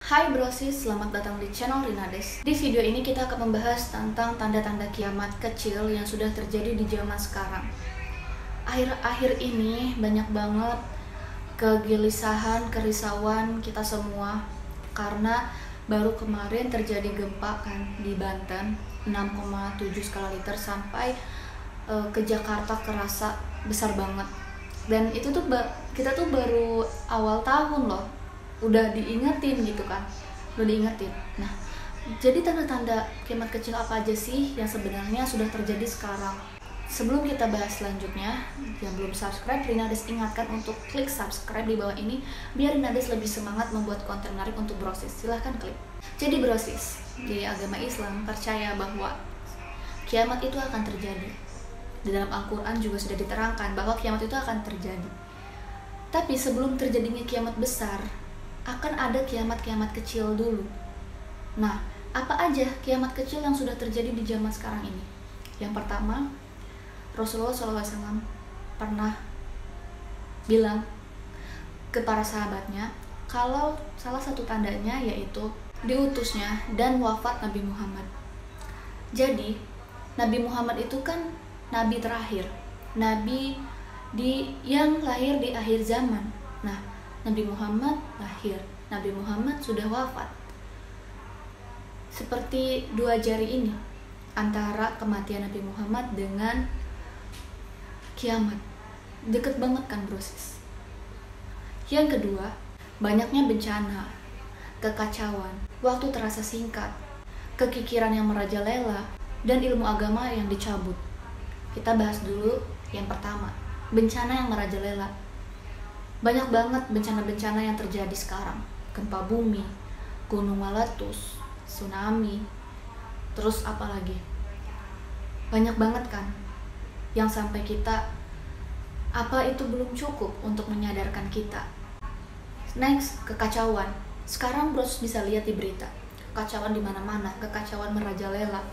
Hai brosis, selamat datang di channel Rinades. Di video ini kita akan membahas tentang tanda-tanda kiamat kecil yang sudah terjadi di zaman sekarang. Akhir-akhir ini banyak banget kegelisahan, kerisauan kita semua karena baru kemarin terjadi gempa kan di Banten 6,7 skala Richter sampai ke Jakarta kerasa besar banget. Dan itu tuh kita tuh baru awal tahun loh. Udah diingetin gitu kan, udah diingetin. Nah, jadi tanda-tanda kiamat kecil apa aja sih yang sebenarnya sudah terjadi sekarang? Sebelum kita bahas selanjutnya, yang belum subscribe, Rinades ingatkan untuk klik subscribe di bawah ini biar Rinades lebih semangat membuat konten menarik untuk brosis. Silahkan klik. Jadi brosis, di agama Islam percaya bahwa kiamat itu akan terjadi. Di dalam Al-Quran juga sudah diterangkan bahwa kiamat itu akan terjadi. Tapi sebelum terjadinya kiamat besar, akan ada kiamat-kiamat kecil dulu. Nah, apa aja kiamat kecil yang sudah terjadi di zaman sekarang ini? Yang pertama, Rasulullah SAW pernah bilang ke para sahabatnya kalau salah satu tandanya yaitu diutusnya dan wafat Nabi Muhammad. Jadi, Nabi Muhammad itu kan nabi terakhir, nabi yang lahir di akhir zaman. Nah, Nabi Muhammad lahir, Nabi Muhammad sudah wafat. Seperti dua jari ini antara kematian Nabi Muhammad dengan kiamat. Deket banget kan brosis. Yang kedua, banyaknya bencana, kekacauan, waktu terasa singkat, kekikiran yang merajalela, dan ilmu agama yang dicabut. Kita bahas dulu yang pertama, bencana yang merajalela. Banyak banget bencana-bencana yang terjadi sekarang. Gempa bumi, gunung meletus, tsunami, terus apa lagi? Banyak banget kan yang sampai kita apa itu belum cukup untuk menyadarkan kita. Next, kekacauan. Sekarang bros bisa lihat di berita. Kekacauan di mana-mana, kekacauan merajalela.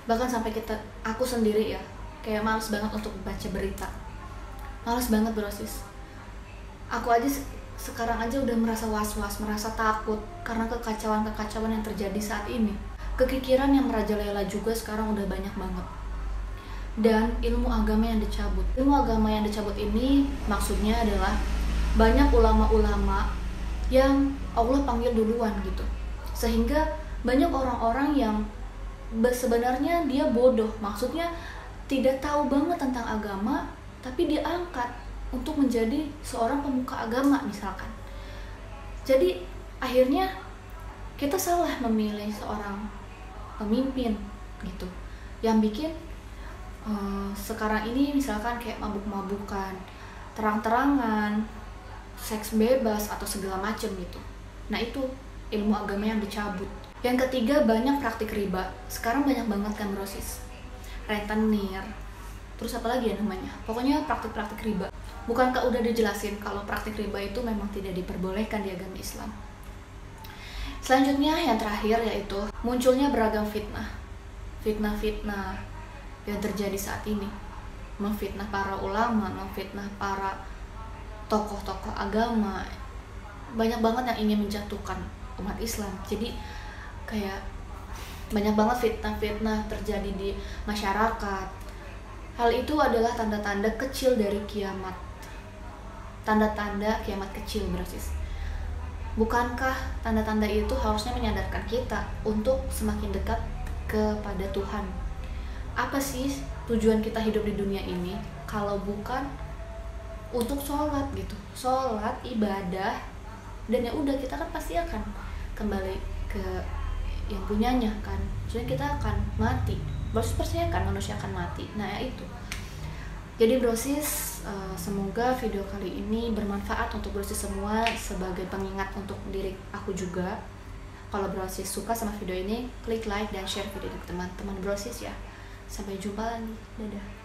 Bahkan sampai aku sendiri ya, kayak males banget untuk baca berita. Males banget brosis. Aku aja sekarang aja udah merasa was-was, merasa takut karena kekacauan-kekacauan yang terjadi saat ini. Kekikiran yang merajalela juga sekarang udah banyak banget. Dan ilmu agama yang dicabut. Ilmu agama yang dicabut ini maksudnya adalah banyak ulama-ulama yang Allah panggil duluan gitu. Sehingga banyak orang-orang yang sebenarnya dia bodoh. Maksudnya tidak tahu banget tentang agama, tapi dia angkat untuk menjadi seorang pemuka agama misalkan. Jadi akhirnya kita salah memilih seorang pemimpin gitu yang bikin sekarang ini misalkan kayak mabuk-mabukan, terang-terangan, seks bebas atau segala macam gitu. Nah itu ilmu agama yang dicabut. Yang ketiga, banyak praktik riba. Sekarang banyak banget kan brosis, rentenir, terus apa lagi ya namanya, pokoknya praktik-praktik riba. Bukankah udah dijelasin kalau praktik riba itu memang tidak diperbolehkan di agama Islam? Selanjutnya yang terakhir yaitu munculnya beragam fitnah. Fitnah-fitnah yang terjadi saat ini. Memfitnah para ulama, memfitnah para tokoh-tokoh agama. Banyak banget yang ingin menjatuhkan umat Islam. Jadi kayak banyak banget fitnah-fitnah terjadi di masyarakat. Hal itu adalah tanda-tanda kecil dari kiamat. Tanda-tanda kiamat kecil brosis. Bukankah tanda-tanda itu harusnya menyadarkan kita untuk semakin dekat kepada Tuhan? Apa sih tujuan kita hidup di dunia ini kalau bukan untuk sholat gitu? Sholat, ibadah, dan ya udah kita kan pasti akan kembali ke yang punyanya kan. Maksudnya kita akan mati. Brosis percaya kan manusia akan mati. Nah ya itu. Jadi brosis, semoga video kali ini bermanfaat untuk brosis semua sebagai pengingat untuk diri aku juga. Kalau brosis suka sama video ini, klik like dan share video ini ke teman-teman brosis ya. Sampai jumpa lagi. Dadah.